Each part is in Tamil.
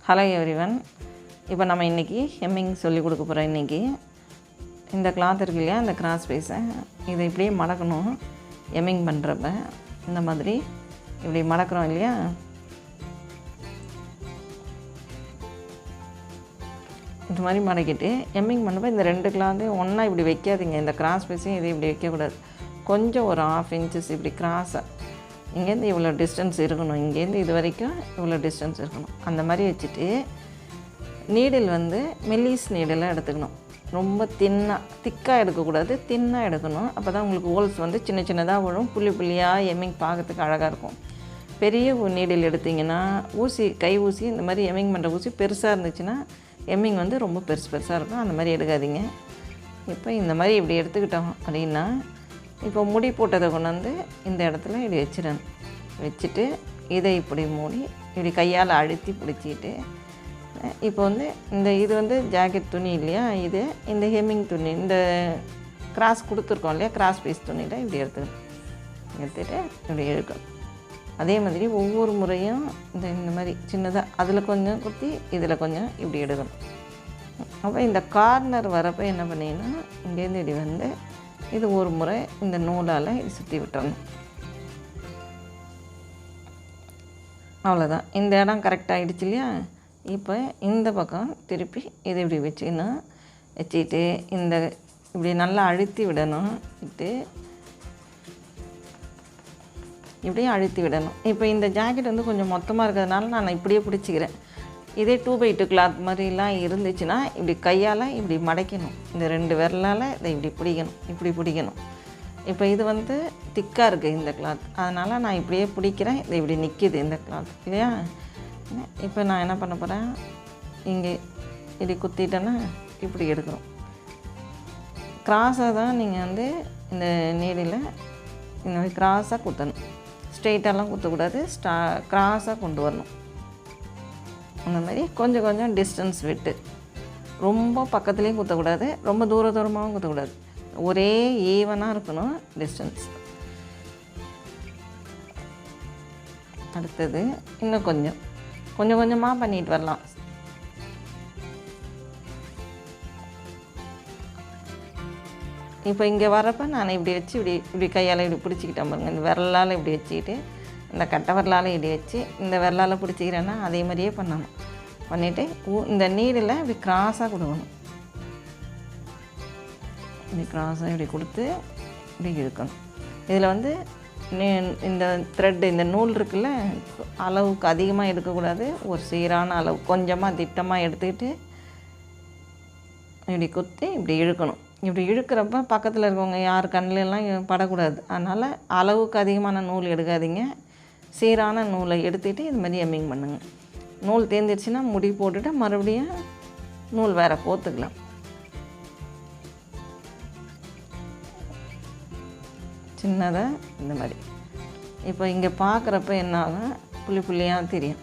Hello everyone. இப்போ நம்ம இன்றைக்கி ஹெம்மிங் சொல்லிக் கொடுக்க போகிறோம். இன்றைக்கி இந்த கிளாத் இருக்கு இல்லையா, இந்த கிராஸ் பீஸை இதை இப்படியே மடக்கணும். ஹெம்மிங் பண்ணுறப்ப இந்த மாதிரி இப்படி மடக்கிறோம் இல்லையா, இந்த மாதிரி மடக்கிட்டு ஹெம்மிங் பண்ணப்போ இந்த ரெண்டு கிளாத்தையும் ஒன்றா இப்படி வைக்காதீங்க. இந்த கிராஸ் பீஸையும் இதை இப்படி வைக்கக்கூடாது. கொஞ்சம் ஒரு 1/2 இன்ச்சஸ் இப்படி கிராஸாக இங்கேருந்து இவ்வளோ டிஸ்டன்ஸ் இருக்கணும், இங்கேருந்து இது வரைக்கும் இவ்வளோ டிஸ்டன்ஸ் இருக்கணும். அந்த மாதிரி வச்சுட்டு நீடில் வந்து மெல்லிஸ் நீடலாக எடுத்துக்கணும். ரொம்ப திக்காக எடுக்கக்கூடாது, தின்னாக எடுக்கணும். அப்போ தான் உங்களுக்கு ஹோல்ஸ் வந்து சின்ன சின்னதாக வரும், புள்ளி புள்ளியாக ஹெம்மிங் பார்க்கறதுக்கு அழகாக இருக்கும். பெரிய நீடில் எடுத்திங்கன்னா ஊசி, கை ஊசி, இந்த மாதிரி ஹெம்மிங் பண்ணுற ஊசி பெருசாக இருந்துச்சுன்னா ஹெம்மிங் வந்து ரொம்ப பெருசாக இருக்கும். அந்த மாதிரி எடுக்காதீங்க. இப்போ இந்த மாதிரி இப்படி எடுத்துக்கிட்டோம் அப்படின்னா, இப்போ முடி போட்டதை கொண்டு வந்து இந்த இடத்துல இப்படி வச்சிடணும். வச்சுட்டு இதை இப்படி மூடி இப்படி கையால் அழுத்தி பிடிச்சிக்கிட்டு, இப்போ வந்து இது வந்து ஜாக்கெட் துணி இல்லையா, இது இந்த ஹெம்மிங் துணி, இந்த கிராஸ் கொடுத்துருக்கோம் இல்லையா, கிராஸ் பீஸ் துணியில் இப்படி எடுத்துகிட்டு இப்படி இழுக்கணும். அதே மாதிரி ஒவ்வொரு முறையும் இந்த மாதிரி சின்னதாக அதில் கொஞ்சம் குத்தி இதில் கொஞ்சம் இப்படி எடுக்கணும். அப்போ இந்த கார்னர் வரப்போ என்ன பண்ணிங்கன்னா, இங்கேருந்து இப்படி வந்து இது ஒரு முறை இந்த நூலால் இது சுற்றி விட்டுறணும். அவ்வளோதான். இந்த இடம் கரெக்டாகிடுச்சு இல்லையா. இப்போ இந்த பக்கம் திருப்பி இதை இப்படி வச்சுக்கிட்டு இந்த இப்படி நல்லா அழுத்தி விடணும். இப்படியே அழுத்தி விடணும். இப்போ இந்த ஜாக்கெட் வந்து கொஞ்சம் மொத்தமாக இருக்கிறதுனால நான் இப்படியே பிடிச்சிக்கிறேன். இதே 2x2 கிளாத் மாதிரிலாம் இருந்துச்சுன்னா இப்படி கையால் இப்படி மடக்கணும். இந்த 2 விரலால் இதை இப்படி பிடிக்கணும். இப்போ இது வந்து திக்காக இருக்குது இந்த கிளாத், அதனால் நான் இப்படியே பிடிக்கிறேன். இதை இப்படி நிற்கிது இந்த கிளாத் இல்லையா. இப்போ நான் என்ன பண்ண போகிறேன், இங்கே இப்படி குத்திட்டேன்னா இப்படி எடுக்கணும். கிராஸாக தான் நீங்கள் வந்து இந்த நீடில் இந்த மாதிரி கிராஸாக குத்தணும். ஸ்ட்ரெயிட்டாலாம் குத்தக்கூடாது, கிராஸாக கொண்டு வரணும். அந்த மாதிரி கொஞ்சம் கொஞ்சம் டிஸ்டன்ஸ் விட்டு, ரொம்ப பக்கத்துலேயும் குத்தக்கூடாது, ரொம்ப தூரமாகவும் குத்தக்கூடாது. ஒரே ஈவனாக இருக்கணும் டிஸ்டன்ஸ். அடுத்தது இன்னும் கொஞ்சம் கொஞ்சமாக பண்ணிட்டு வரலாம். இப்போ இங்கே வரப்போ நான் இப்படி வச்சு இப்படி கையால் இப்படி பிடிச்சிக்கிட்டேன் பாருங்க. இந்த விரலால் இப்படி வச்சுக்கிட்டு, இந்த கட்டை விரலால் இப்படி வச்சு இந்த விரலால் பிடிச்சிக்கிறேன்னா அதே மாதிரியே பண்ணணும். பண்ணிவிட்டு இந்த நீடில் இப்படி கிராஸாக கொடுக்கணும். இப்படி கிராஸாக இப்படி கொடுத்து இப்படி இழுக்கணும். இதில் வந்து இந்த த்ரெட்டு, இந்த நூல் இருக்குல்ல, அளவுக்கு அதிகமாக எடுக்கக்கூடாது. ஒரு சீரான அளவு கொஞ்சமாக திட்டமாக எடுத்துக்கிட்டு இப்படி குத்தி இப்படி இழுக்கணும். இப்படி இழுக்கிறப்ப பக்கத்தில் இருக்கவங்க யார் கண்ணிலெல்லாம் படக்கூடாது. அதனால் அளவுக்கு அதிகமான நூல் எடுக்காதீங்க. சீரான நூலை எடுத்துகிட்டு இது மாதிரி ஹெம்மிங் பண்ணுங்கள். நூல் தேர்ந்துடுச்சுன்னா முடி போட்டுட்டு மறுபடியும் நூல் வேறு போத்துக்கலாம். சின்னதாக இந்த மாதிரி. இப்போ இங்கே பார்க்குறப்ப என்ன ஆகும், புள்ளியாக தெரியும்.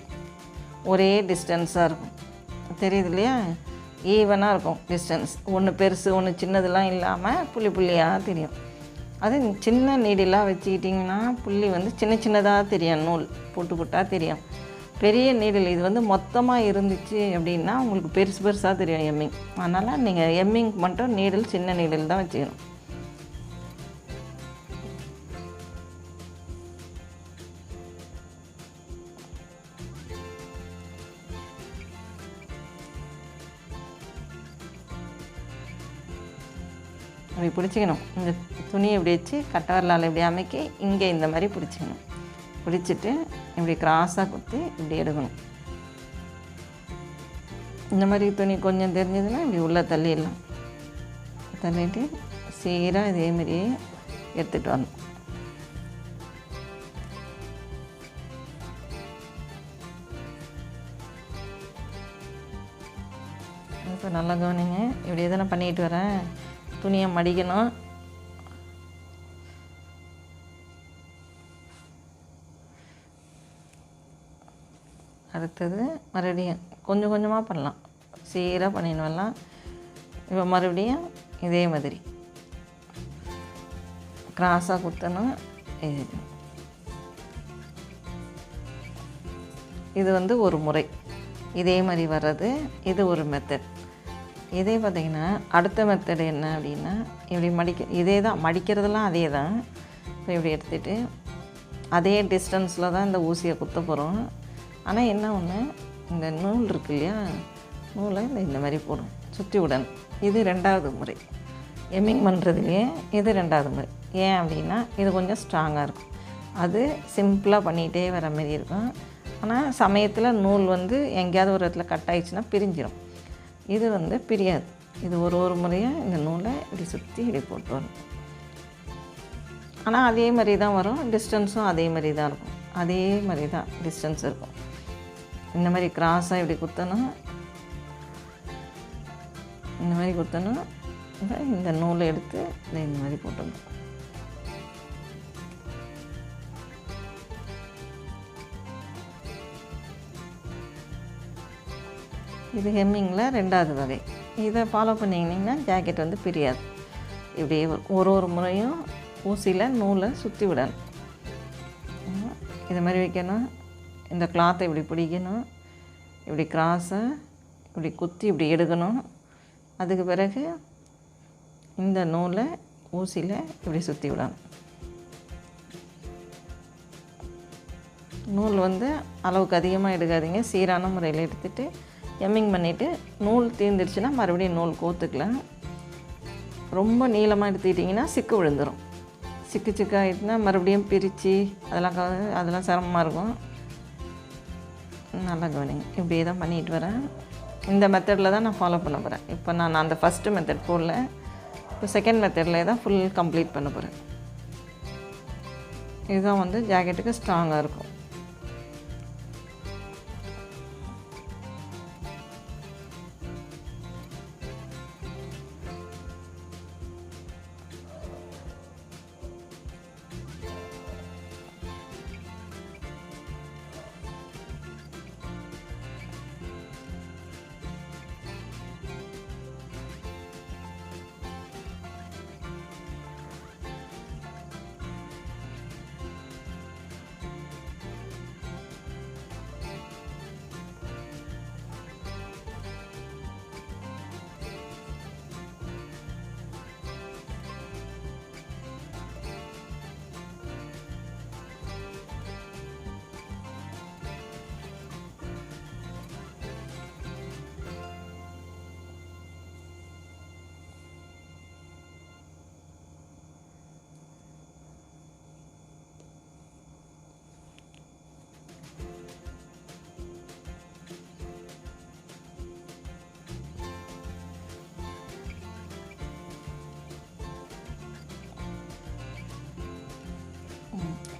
ஒரே டிஸ்டன்ஸாக இருக்கும், தெரியுது இல்லையா, ஈவனாக இருக்கும் டிஸ்டன்ஸ். ஒன்று பெருசு ஒன்று சின்னதெல்லாம் இல்லாமல் புள்ளியாக தெரியும். அது சின்ன நீடிலாக வச்சுக்கிட்டிங்கன்னா புள்ளி வந்து சின்னதாக தெரியும், நூல் போட்டால் தெரியும். பெரிய நீடில் இது வந்து மொத்தமாக இருந்துச்சு அப்படின்னா உங்களுக்கு பெருசாக தெரியும் ஹெம்மிங். அதனால் நீங்கள் ஹெம்மிங் மட்டும் நீடில் சின்ன நீடில் தான் வச்சுக்கணும். இப்படி பிடிச்சிக்கணும். இந்த துணியை இப்படி வச்சு கட்டை வரலால் இப்படி அமைக்கி இங்கே இந்த மாதிரி பிடிச்சிக்கணும். பிடிச்சிட்டு இப்படி கிராஸாக குத்தி இப்படி எடுக்கணும். இந்த மாதிரி துணி கொஞ்சம் தெரிஞ்சதுன்னா இப்படி உள்ளே தள்ளிடலாம். தள்ளிட்டு சீராக இதேமாரியே எடுத்துகிட்டு வரணும். இப்போ நல்லா கவனிங்க. இப்படி எதனா பண்ணிட்டு வரேன். துணியை மடிக்கணும். அடுத்தது மறுபடியும் கொஞ்சமாக பண்ணலாம், சீராக பண்ணின்னு வரலாம். இப்போ மறுபடியும் இதே மாதிரி கிராஸாக குத்தணும். இது வந்து ஒரு முறை. இதே மாதிரி வர்றது இது ஒரு மெத்தட். இதே பார்த்திங்கன்னா அடுத்த மெத்தட் என்ன அப்படின்னா, இப்படி இதே தான் மடிக்கிறதெல்லாம் அதே தான். இப்போ இப்படி எடுத்துகிட்டு அதே டிஸ்டன்ஸில் தான் இந்த ஊசியை குத்த போகிறோம். ஆனால் என்ன ஒன்று, இந்த நூல் இருக்கு இல்லையா, நூலை இந்த மாதிரி போடும், சுற்றி விடணும். இது 2வது முறை எம்மிங் பண்ணுறதுலேயே இது 2வது முறை. ஏன் அப்படின்னா இது கொஞ்சம் ஸ்ட்ராங்காக இருக்கும். அது சிம்பிளாக பண்ணிகிட்டே வர மாதிரி இருக்கும். ஆனால் சமயத்தில் நூல் எங்கேயாவது ஒரு இடத்துல கட் ஆகிடுச்சுன்னா பிரிஞ்சிடும். இது பிரியாது. இது ஒரு முறையாக இந்த நூலை இப்படி சுற்றி இப்படி போட்டு வரும். ஆனால் அதே மாதிரி தான் வரும், டிஸ்டன்ஸும் அதே மாதிரி தான் இருக்கும். அதே மாதிரி தான் டிஸ்டன்ஸ் இருக்கும். இந்த மாதிரி கிராஸாக இப்படி குத்தணும், இந்த மாதிரி குத்தணும். இந்த நூலை எடுத்து இந்த மாதிரி போட்டுடணும். இது ஹெம்மிங்கில் 2வது வகை. இதை ஃபாலோ பண்ணிங்கன்னா ஜாக்கெட் பிரியாது. இப்படியே ஒரு முறையும் ஊசியில் நூலை சுற்றி விடணும். இது மாதிரி வைக்கணும். இந்த கிளாத்தை இப்படி பிடிக்கணும், இப்படி கிராஸை இப்படி குத்தி இப்படி எடுக்கணும். அதுக்கு பிறகு இந்த நூலை ஊசியில் இப்படி சுற்றி விடணும். நூல் அளவுக்கு அதிகமாக எடுக்காதீங்க, சீரான முறையில் எடுத்துகிட்டு எம்மிங் பண்ணிவிட்டு நூல் தீர்ந்துடுச்சுன்னா மறுபடியும் நூல் கோத்துக்கலாம். ரொம்ப நீளமாக எடுத்துக்கிட்டிங்கன்னா சிக்கு விழுந்துடும். சிக்கு ஆகிட்டுனா மறுபடியும் பிரித்து அதெல்லாம் சிரமமாக இருக்கும். நல்லா கவனிங்க. இப்படியே தான் பண்ணிட்டு வரேன். இந்த மெத்தடில் தான் நான் ஃபாலோ பண்ண போகிறேன். இப்போ நான் அந்த ஃபஸ்ட்டு மெத்தட் போடல, இப்போ செகண்ட் மெத்தடில் தான் ஃபுல் கம்ப்ளீட் பண்ண போகிறேன். இதுதான் ஜாக்கெட்டுக்கு ஸ்ட்ராங்காக இருக்கும்.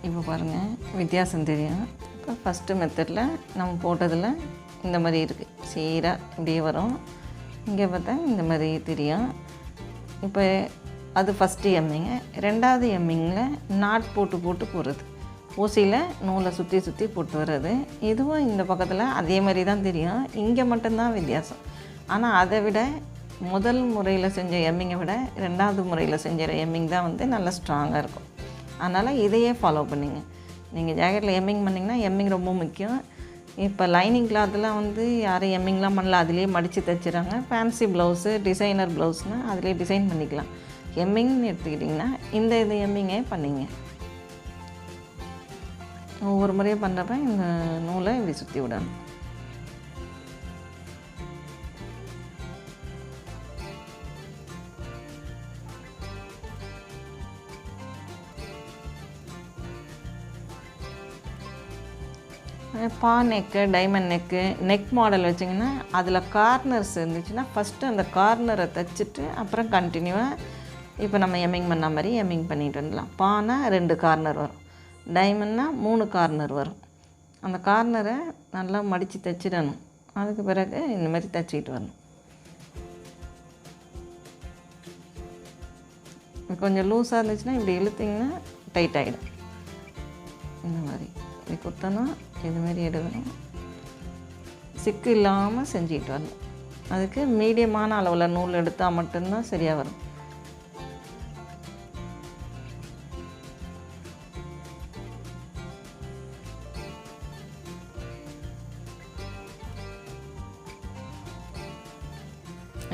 இப்போ பாருங்கள், வித்தியாசம் தெரியும். இப்போ ஃபஸ்ட்டு மெத்தடில் நம்ம போட்டதில் இந்த மாதிரி இருக்குது, சீராக இப்படியே வரும். இங்கே பார்த்தா இந்த மாதிரி தெரியும். இப்போ அது ஃபஸ்ட்டு எம்மிங்கு. 2வது எம்மிங்கில் நாட் போட்டு போடுறது, ஊசியில் நூலை சுற்றி போட்டு வர்றது. இதுவும் இந்த பக்கத்தில் அதே மாதிரி தான் தெரியும், இங்கே மட்டும்தான் வித்தியாசம். ஆனால் அதை விட முதல் முறையில் செஞ்ச எம்மிங்கை விட 2வது முறையில் செஞ்ச எம்மிங் தான் நல்லா ஸ்ட்ராங்காக இருக்கும். அதனால் இதையே ஃபாலோ பண்ணிங்க. நீங்கள் ஜாக்கெட்டில் எம்மிங் பண்ணிங்கன்னா எம்மிங் ரொம்ப முக்கியம். இப்போ லைனிங் கிளாத்தில் யாரும் எம்மிங்லாம் பண்ணல, அதிலே மடித்து தைச்சிட்றாங்க. ஃபேன்சி ப்ளவுஸு, டிசைனர் ப்ளவுஸ்னால் அதிலே டிசைன் பண்ணிக்கலாம். எம்மிங்னு எடுத்துக்கிட்டிங்கன்னா இந்த எம்மிங்கே பண்ணிங்க. ஒவ்வொரு முறையும் பண்ணுறப்ப இந்த நூலை இப்படி சுற்றி விடணும். பா neck, diamond neck, neck model வச்சிங்கன்னா அதில் கார்னர்ஸ் இருந்துச்சுன்னா ஃபஸ்ட்டு அந்த கார்னரை தைச்சிட்டு அப்புறம் கண்டினியூவாக இப்போ நம்ம எம்மிங் பண்ண மாதிரி எம்மிங் பண்ணிட்டு வந்துடலாம். பானா 2 கார்னர் வரும், டைமண்ட்னா 3 கார்னர் வரும். அந்த கார்னரை நல்லா மடித்து தைச்சிடணும். அதுக்கு பிறகு இந்த மாதிரி தைச்சிக்கிட்டு வரணும். கொஞ்சம் லூஸாக இருந்துச்சுன்னா இப்படி இழுத்திங்கன்னா டைட் ஆகிடும். இந்த மாதிரி இப்படி குத்தணும், இதுமாரி எடுக்கணும். சிக்கு இல்லாமல் செஞ்சுக்கிட்டு வரணும். அதுக்கு மீடியமான அளவில் நூல் எடுத்தால் மட்டும்தான் சரியாக வரும்.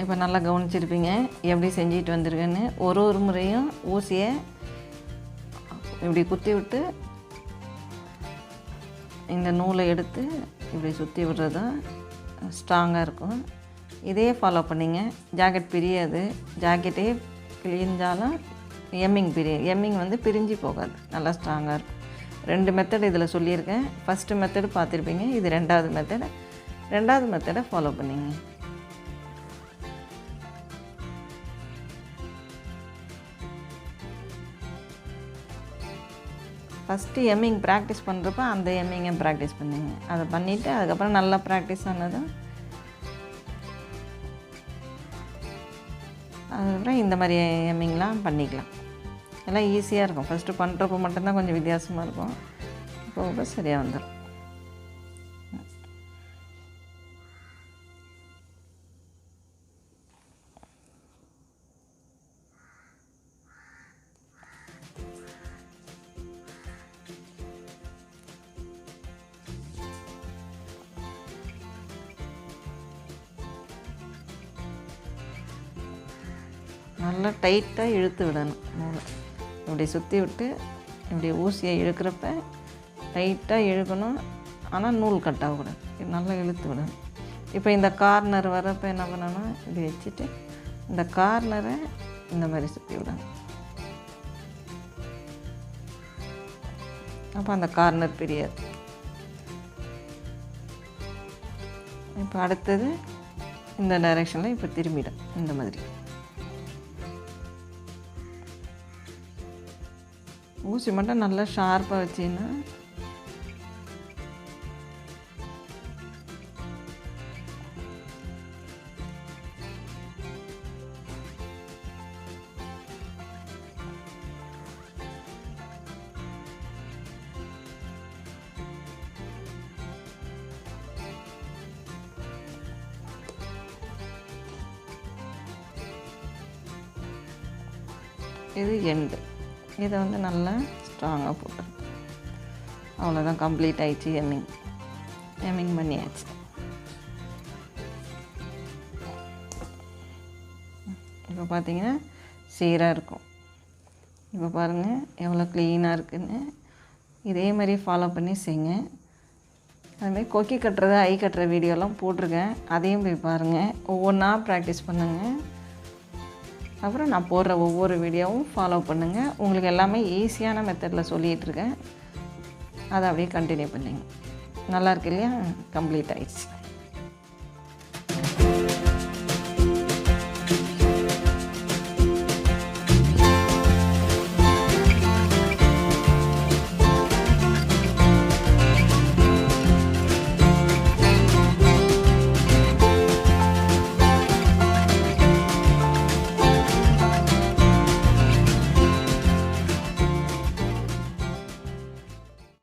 இப்போ நல்லா கவனிச்சிருப்பீங்க எப்படி செஞ்சுட்டு வந்திருக்கேன்னு. ஒரு முறையும் ஊசியை இப்படி குத்தி விட்டு இந்த நூலை எடுத்து இப்படி சுற்றி விடுறது தான் ஸ்ட்ராங்காக இருக்கும். இதே ஃபாலோ பண்ணிங்க. ஜாக்கெட் பிரியாது. ஜாக்கெட்டே கிழிஞ்சாலும் எம்மிங் வந்து பிரிஞ்சு போகாது, நல்லா ஸ்ட்ராங்காக இருக்கும். 2 மெத்தட் இதில் சொல்லியிருக்கேன். ஃபஸ்ட்டு மெத்தடு பார்த்துருப்பீங்க. இது 2வது மெத்தடை ஃபாலோ பண்ணிங்க. ஃபஸ்ட்டு எம்மிங் ப்ராக்டிஸ் பண்ணுறப்ப அந்த எம்மிங்கை ப்ராக்டிஸ் பண்ணிங்க. அதை பண்ணிவிட்டு அதுக்கப்புறம் நல்லா ப்ராக்டிஸ் ஆனதும் அதுக்கப்புறம் இந்த மாதிரி எம்மிங்லாம் பண்ணிக்கலாம். எல்லாம் ஈஸியாக இருக்கும். ஃபஸ்ட்டு பண்ணுறப்போ மட்டும்தான் கொஞ்சம் வித்தியாசமாக இருக்கும். போக சரியாக வந்துடும். நல்லா டைட்டாக இழுத்து விடணும் நூலை. இப்படி சுற்றி விட்டு இப்படி ஊசியை இழுக்கிறப்ப டைட்டாக இழுக்கணும். ஆனால் நூல் கட் ஆகக்கூடாது. நல்லா இழுத்து விடணும். இப்போ இந்த கார்னர் வரப்போ என்ன பண்ணணும், இப்படி வச்சுட்டு இந்த கார்னரை இந்த மாதிரி சுற்றி விடணும். அப்போ அந்த கார்னர் பிரியாது. இப்போ அடுத்தது இந்த டைரெக்ஷனில் இப்போ திரும்பிடும். இந்த மாதிரி ஊசி மட்டும் நல்லா ஷார்ப்பாக வச்சிங்கன்னா இது எண்டு. இதை வந்து நல்லா ஸ்ட்ராங்காக போட்டு அவ்வளோதான், கம்ப்ளீட் ஆகிடுச்சு. எம்மிங் பண்ணியாச்சு. இப்போ பார்த்தீங்கன்னா சீராக இருக்கும். இப்போ பாருங்கள் எவ்வளோ க்ளீனாக இருக்குதுன்னு. இதே மாதிரி ஃபாலோ பண்ணி செய்யுங்க. அதுமாதிரி கொக்கி கட்டுறது, ஐ கட்டுற வீடியோலாம் போட்டிருக்கேன். அதையும் போய் பாருங்கள். ஒவ்வொன்றா ப்ராக்டிஸ் பண்ணுங்கள். அப்புறம் நான் போடுற ஒவ்வொரு வீடியோவும் ஃபாலோ பண்ணுங்கள். உங்களுக்கு எல்லாமே ஈஸியான மெத்தடில் சொல்லிகிட்ருக்கேன். அதை அப்படியே கண்டினியூ பண்ணிங்க. நல்லா இருக்கு இல்லையா? கம்ப்ளீட் ஆகிடுச்சு.